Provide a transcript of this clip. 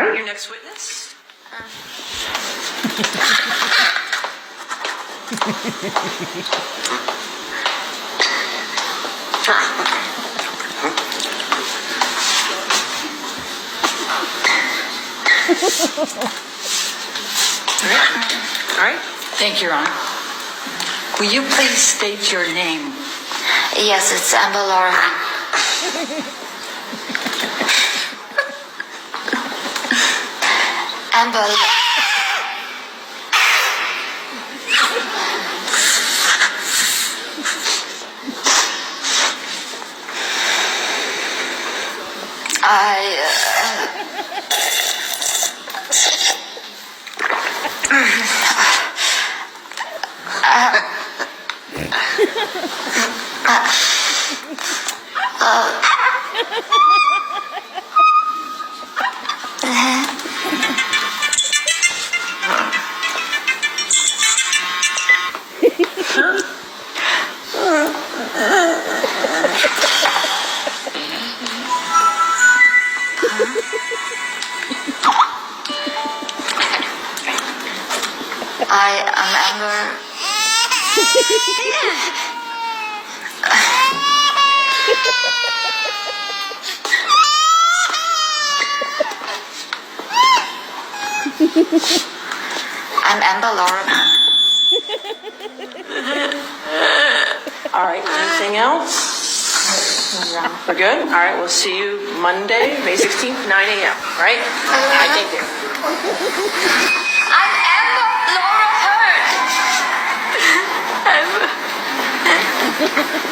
right, your next witness. All right. Thank you, Your Honor. Will you please state your name? Yes, it's Amber Laura. Amber. I am Amber. I'm Amber Laura. All right, anything else? We're good? All right, we'll see you Monday, May 16th, 9 a.m., right? I thank you. I'm Amber Laura Heard.